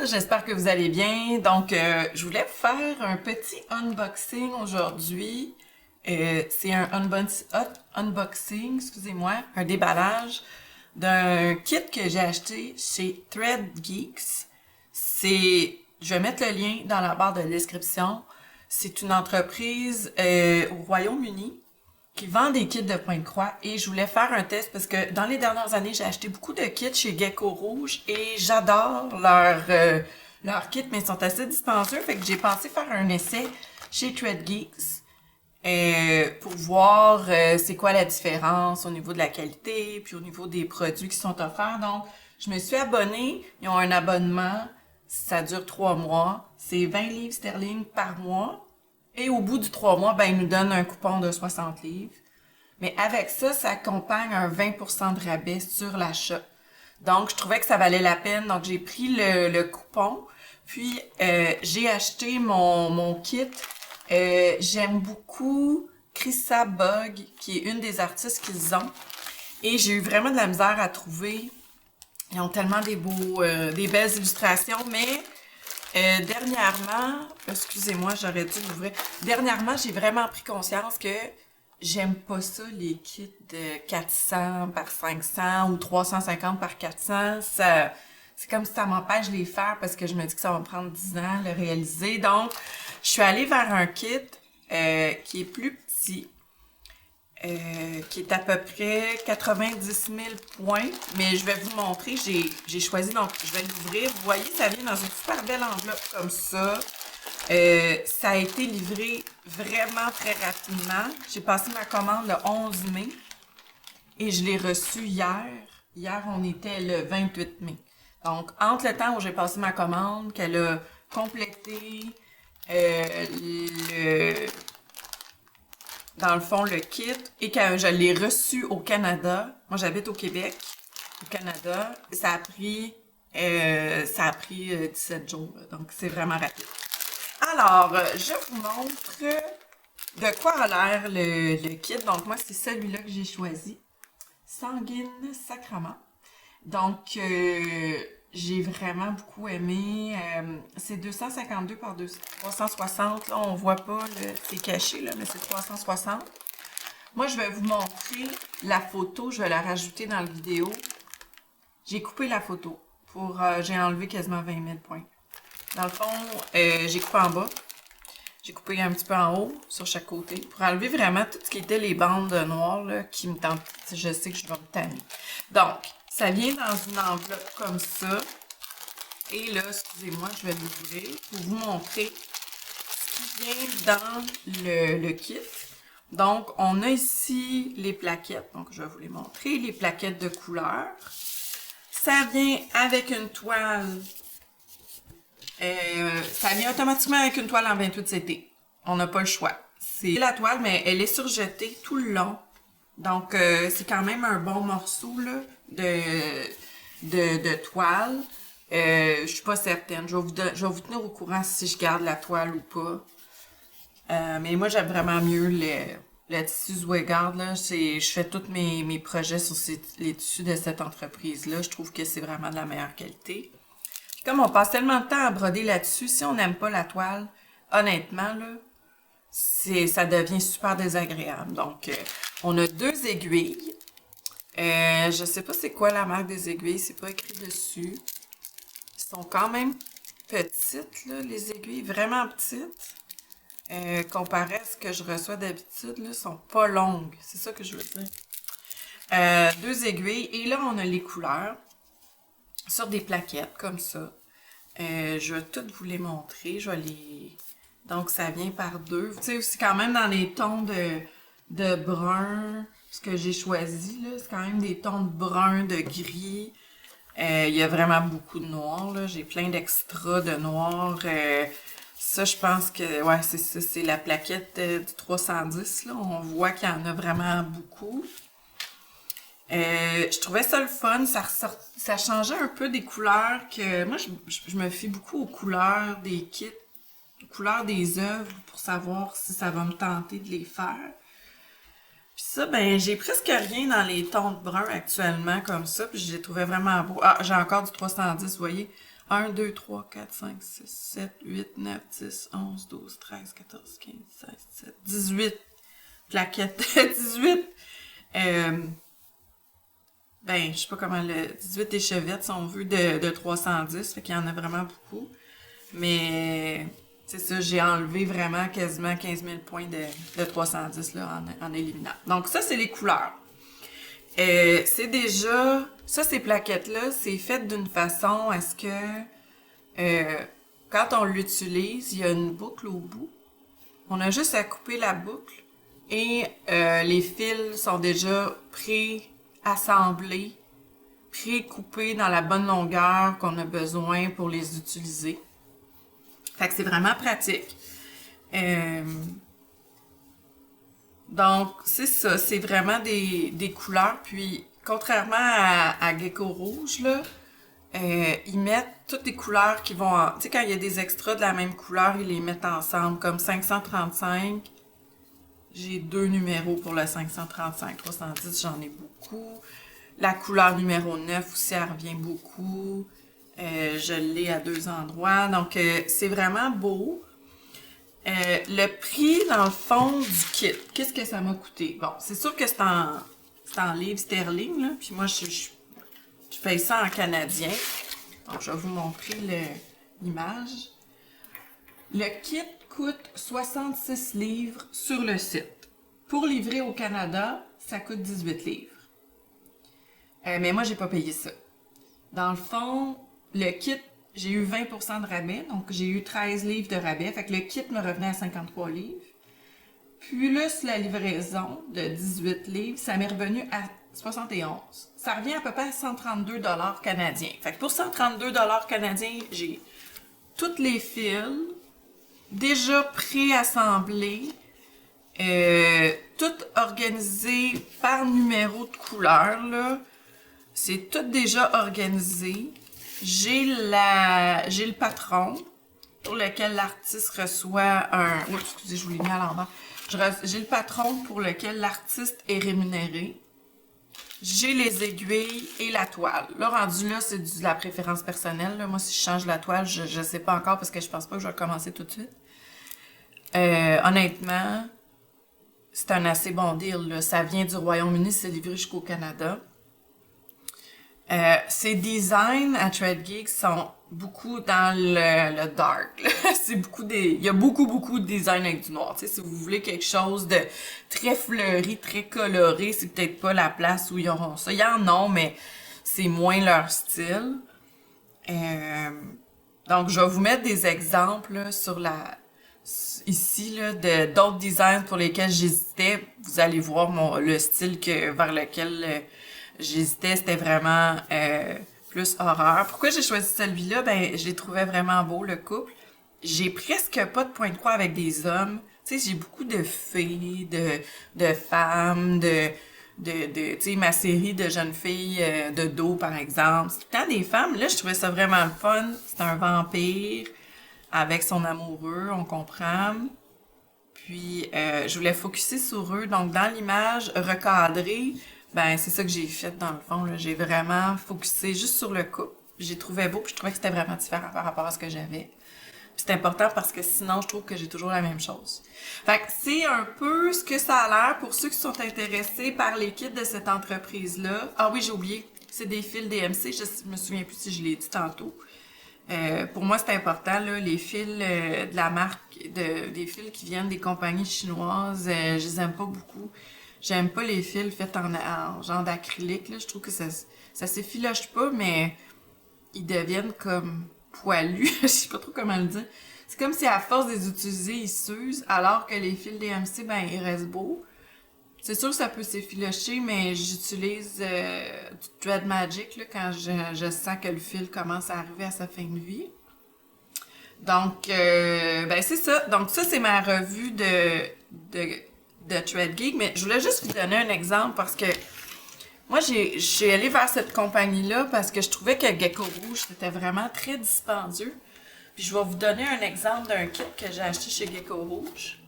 j'espère que vous allez bien. Donc, je voulais vous faire un petit unboxing aujourd'hui. C'est un unboxing, excusez-moi, un déballage d'un kit que j'ai acheté chez Thread Geeks. Je vais mettre le lien dans la barre de description. C'est une entreprise au Royaume-Uni qui vend des kits de point de croix et je voulais faire un test parce que dans les dernières années, j'ai acheté beaucoup de kits chez Gecko Rouge et j'adore leurs kits, mais ils sont assez dispendieux, fait que j'ai pensé faire un essai chez Thread Geeks pour voir c'est quoi la différence au niveau de la qualité puis au niveau des produits qui sont offerts. Donc, je me suis abonnée, ils ont un abonnement, ça dure 3 mois, c'est 20 livres sterling par mois. Et au bout du 3 mois, ben, ils nous donnent un coupon de 60 livres. Mais avec ça, ça accompagne un 20% de rabais sur l'achat. Donc, je trouvais que ça valait la peine. Donc, j'ai pris le coupon. Puis, j'ai acheté mon kit. J'aime beaucoup Chrissa Bug, qui est une des artistes qu'ils ont. Et j'ai eu vraiment de la misère à trouver. Ils ont tellement des belles illustrations, mais dernièrement, excusez-moi, j'aurais dû l'ouvrir. Dernièrement, j'ai vraiment pris conscience que j'aime pas ça, les kits de 400 par 500 ou 350 par 400. C'est comme si ça m'empêche de les faire parce que je me dis que ça va me prendre 10 ans à le réaliser. Donc, je suis allée vers un kit qui est plus petit. Qui est à peu près 90 000 points, mais je vais vous montrer, j'ai choisi, donc je vais l'ouvrir. Vous voyez, ça vient dans une super belle enveloppe comme ça. Ça a été livré vraiment très rapidement. J'ai passé ma commande le 11 mai et je l'ai reçu hier. Hier, on était le 28 mai. Donc, entre le temps où j'ai passé ma commande, qu'elle a complété dans le fond, le kit, et que je l'ai reçu au Canada. Moi, j'habite au Québec, au Canada. Ça a pris 17 jours, là, donc c'est vraiment rapide. Alors, je vous montre de quoi a l'air le kit. Donc, moi, c'est celui-là que j'ai choisi. Sanguine Sacrament. Donc, j'ai vraiment beaucoup aimé. C'est 252 par 360. Là, on voit pas, c'est caché, là, mais c'est 360. Moi, je vais vous montrer la photo. Je vais la rajouter dans la vidéo. J'ai coupé la photo. J'ai enlevé quasiment 20 000 points. Dans le fond, j'ai coupé en bas. J'ai coupé un petit peu en haut, sur chaque côté, pour enlever vraiment tout ce qui était les bandes noires, là, qui me tentent. Je sais que je vais me tanner. Donc, ça vient dans une enveloppe comme ça. Et là, excusez-moi, je vais l'ouvrir pour vous montrer ce qui vient dans le kit. Donc, on a ici les plaquettes. Donc, je vais vous les montrer. Les plaquettes de couleur. Ça vient avec une toile. Ça vient automatiquement avec une toile en 28 CT. On n'a pas le choix. C'est la toile, mais elle est surjetée tout le long. Donc, c'est quand même un bon morceau là, de toile. Je suis pas certaine. Je vais vous tenir au courant si je garde la toile ou pas. Mais moi, j'aime vraiment mieux le tissu Zweigart. Là. Je fais tous mes projets sur les tissus de cette entreprise-là. Je trouve que c'est vraiment de la meilleure qualité. Comme on passe tellement de temps à broder là-dessus, si on n'aime pas la toile, honnêtement, là, ça devient super désagréable. Donc, on a 2 aiguilles. Je sais pas c'est quoi la marque des aiguilles, c'est pas écrit dessus. Ils sont quand même petites, là, les aiguilles, vraiment petites. Comparé à ce que je reçois d'habitude, là, sont pas longues. C'est ça que je veux dire. 2 aiguilles. Et là, on a les couleurs sur des plaquettes comme ça. Je vais toutes vous les montrer. Donc, ça vient par 2. Tu sais, c'est quand même dans les tons de brun. Ce que j'ai choisi, là, c'est quand même des tons de brun, de gris. Il y a vraiment beaucoup de noir, là. J'ai plein d'extras de noir. Ça, je pense que, ouais, c'est ça. C'est la plaquette du 310, là. On voit qu'il y en a vraiment beaucoup. Je trouvais ça le fun, ça changeait un peu des couleurs que... Moi, je me fie beaucoup aux couleurs des kits, aux couleurs des œuvres pour savoir si ça va me tenter de les faire. Puis ça, ben, j'ai presque rien dans les tons de brun actuellement comme ça, puis je les trouvais vraiment beaux. Ah, j'ai encore du 310, vous voyez. 1, 2, 3, 4, 5, 6, 7, 8, 9, 10, 11, 12, 13, 14, 15, 16, 17, 18 plaquettes. 18! Ben, je sais pas comment le... 18 échevettes, si on veut, de 310. Fait qu'il y en a vraiment beaucoup. Mais... c'est ça, j'ai enlevé vraiment quasiment 15 000 points de 310 là, en éliminant. Donc ça, c'est les couleurs. C'est déjà... ça, ces plaquettes-là, c'est fait d'une façon à ce que quand on l'utilise, il y a une boucle au bout. On a juste à couper la boucle et les fils sont déjà pré-assemblés, pré-coupés dans la bonne longueur qu'on a besoin pour les utiliser. Fait que c'est vraiment pratique. Donc, c'est ça. C'est vraiment des couleurs. Puis, contrairement à Gecko Rouge, là, ils mettent toutes des couleurs qui vont... tu sais, quand il y a des extras de la même couleur, ils les mettent ensemble. Comme 535. J'ai 2 numéros pour le 535. 310, j'en ai beaucoup. La couleur numéro 9 aussi, elle revient beaucoup. Je l'ai à 2 endroits. Donc, c'est vraiment beau. Le prix, dans le fond, du kit, qu'est-ce que ça m'a coûté? Bon, c'est sûr que c'est en livres sterling, là. Puis moi, je fais ça en canadien. Donc, je vais vous montrer l'image. Le kit coûte 66 livres sur le site. Pour livrer au Canada, ça coûte 18 livres. Mais moi, j'ai pas payé ça. Dans le fond, le kit, j'ai eu 20% de rabais, donc j'ai eu 13 livres de rabais. Fait que le kit me revenait à 53 livres. Plus la livraison de 18 livres, ça m'est revenu à 71. Ça revient à peu près à 132 $ canadiens. Fait que pour 132 $ canadiens, j'ai tous les fils déjà préassemblés, tout organisé par numéro de couleur, là. C'est tout déjà organisé. J'ai le patron pour lequel l'artiste reçoit un... Oups, excusez, je vous l'ai mis à l'envers. J'ai le patron pour lequel l'artiste est rémunéré. J'ai les aiguilles et la toile. Là, rendu là, c'est de la préférence personnelle. Là. Moi, si je change la toile, je sais pas encore parce que je pense pas que je vais commencer tout de suite. Honnêtement, c'est un assez bon deal. Là. Ça vient du Royaume-Uni, c'est livré jusqu'au Canada. Ces designs à Thread Geek sont beaucoup dans le dark. C'est il y a beaucoup de designs avec du noir. T'sais, si vous voulez quelque chose de très fleuri, très coloré, c'est peut-être pas la place où ils auront ça. Il y en a, mais c'est moins leur style. Donc, je vais vous mettre des exemples là, ici là, d'autres designs pour lesquels j'hésitais. Vous allez voir le style vers lequel j'hésitais, c'était vraiment plus horreur. Pourquoi j'ai choisi celui-là? Ben, je les trouvais vraiment beau, le couple. J'ai presque pas de point de croix avec des hommes. Tu sais, j'ai beaucoup de filles, de femmes, tu sais, ma série de jeunes filles de dos, par exemple. C'est tout le temps des femmes. Là, je trouvais ça vraiment le fun. C'est un vampire avec son amoureux, on comprend. Puis, je voulais focusser sur eux. Donc, dans l'image recadrée, ben, c'est ça que j'ai fait dans le fond, là. J'ai vraiment focusé juste sur le couple. J'ai trouvé beau, puis je trouvais que c'était vraiment différent par rapport à ce que j'avais. Puis c'est important parce que sinon, je trouve que j'ai toujours la même chose. Fait que c'est un peu ce que ça a l'air pour ceux qui sont intéressés par les kits de cette entreprise-là. Ah oui, j'ai oublié. C'est des fils DMC. Je me souviens plus si je l'ai dit tantôt. Pour moi, c'est important, là, les fils de la marque, des fils qui viennent des compagnies chinoises, je les aime pas beaucoup. J'aime pas les fils faits en genre d'acrylique, là. Je trouve que ça s'effiloche pas, mais ils deviennent comme poilus. Je sais pas trop comment le dire. C'est comme si à force de les utiliser, ils s'usent, alors que les fils DMC, ben, ils restent beaux. C'est sûr que ça peut s'effilocher, mais j'utilise du Thread Magic, là, quand je sens que le fil commence à arriver à sa fin de vie. Donc, ben, c'est ça. Donc, ça, c'est ma revue de Thread Geek, mais je voulais juste vous donner un exemple parce que moi, je suis allée vers cette compagnie-là parce que je trouvais que Gecko Rouge, c'était vraiment très dispendieux. Puis je vais vous donner un exemple d'un kit que j'ai acheté chez Gecko Rouge.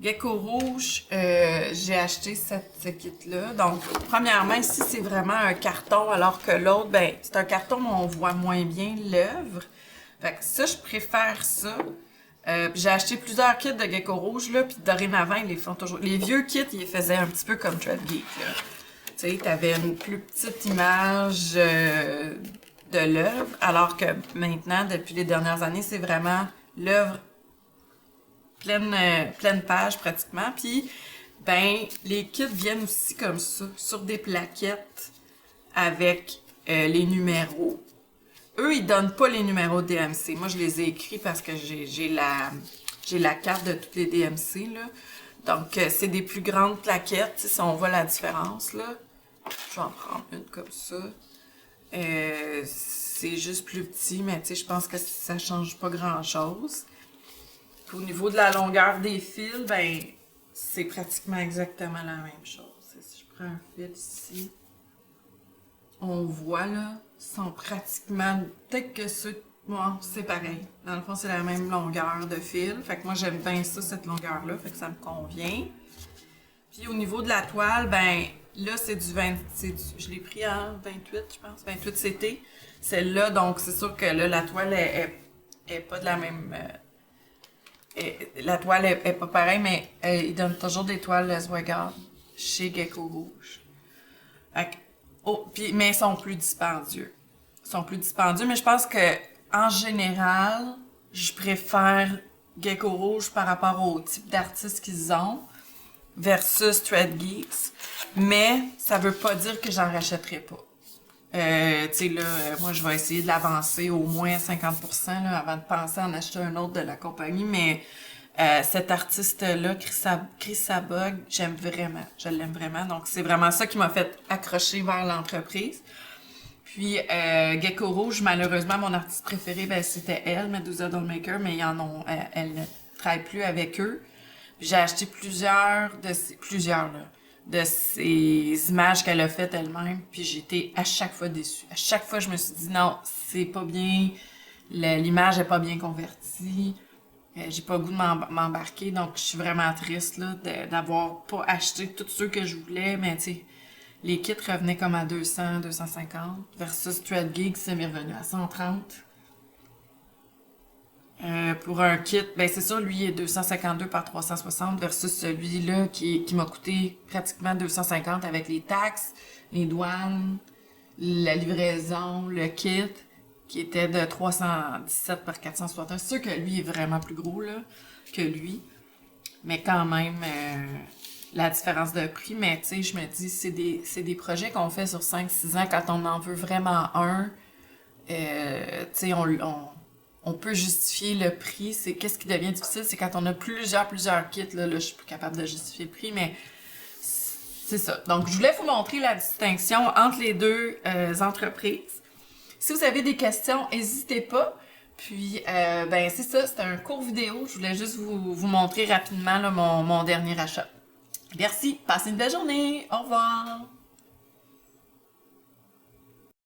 Gecko Rouge, j'ai acheté ce kit-là. Donc, premièrement, ici, c'est vraiment un carton, alors que l'autre, ben, c'est un carton où on voit moins bien l'œuvre. Fait que ça, je préfère ça. J'ai acheté plusieurs kits de Gecko Rouge, là, puis dorénavant, ils les font toujours. Les vieux kits, ils les faisaient un petit peu comme Thread Geek, là. Tu sais, t'avais une plus petite image de l'œuvre, alors que maintenant, depuis les dernières années, c'est vraiment l'œuvre pleine page pratiquement. Puis, ben, les kits viennent aussi comme ça, sur des plaquettes avec les numéros. Eux, ils donnent pas les numéros de DMC. Moi, je les ai écrits parce que j'ai la carte de toutes les DMC, là. Donc, c'est des plus grandes plaquettes, si on voit la différence, là. Je vais en prendre une comme ça. C'est juste plus petit, mais tu sais, je pense que ça change pas grand-chose. Au niveau de la longueur des fils, ben, c'est pratiquement exactement la même chose. Si je prends un fil ici, on voit là, sont pratiquement, peut-être que ceux, moi, c'est pareil. Dans le fond, c'est la même longueur de fil. Fait que moi, j'aime bien ça, cette longueur-là, fait que ça me convient. Puis au niveau de la toile, ben, là, c'est du 20, je l'ai pris en 28, je pense, 28 CT. Celle-là, donc c'est sûr que là, la toile est pas de la même... la toile est pas pareille, mais ils donnent toujours des toiles Swagard chez Gecko Rouge. Mais ils sont plus dispendieux. Mais je pense que en général, je préfère Gecko Rouge par rapport au type d'artistes qu'ils ont versus Thread Geeks. Mais ça veut pas dire que j'en rachèterai pas. Tu sais, là, moi, je vais essayer de l'avancer au moins 50% là, avant de penser à en acheter un autre de la compagnie, mais cet artiste-là, Chris Sabog, j'aime vraiment, je l'aime vraiment, donc c'est vraiment ça qui m'a fait accrocher vers l'entreprise. Puis, Gecko Rouge, malheureusement, mon artiste préféré, ben, c'était elle, Medusa Dollmaker, mais elle ne travaille plus avec eux. J'ai acheté plusieurs de ces images qu'elle a faites elle-même, puis j'étais à chaque fois déçue. À chaque fois, je me suis dit non, c'est pas bien, l'image est pas bien convertie, j'ai pas le goût de m'embarquer, donc je suis vraiment triste là d'avoir pas acheté tous ceux que je voulais, mais tu sais, les kits revenaient comme à 200, 250, versus Thread Geek, ça m'est revenu à 130. Pour un kit, ben c'est sûr, lui, il est 252 par 360 versus celui-là qui m'a coûté pratiquement 250 avec les taxes, les douanes, la livraison, le kit, qui était de 317 par 461. C'est sûr que lui est vraiment plus gros là, que lui, mais quand même, la différence de prix, mais tu sais, je me dis, c'est des projets qu'on fait sur 5-6 ans quand on en veut vraiment un, tu sais, on peut justifier le prix. C'est qu'est-ce qui devient difficile, c'est quand on a plusieurs kits, là, je suis plus capable de justifier le prix, mais c'est ça. Donc, je voulais vous montrer la distinction entre les deux entreprises. Si vous avez des questions, n'hésitez pas. Puis, ben c'est ça, c'était un court vidéo. Je voulais juste vous montrer rapidement là, mon dernier achat. Merci, passez une belle journée. Au revoir.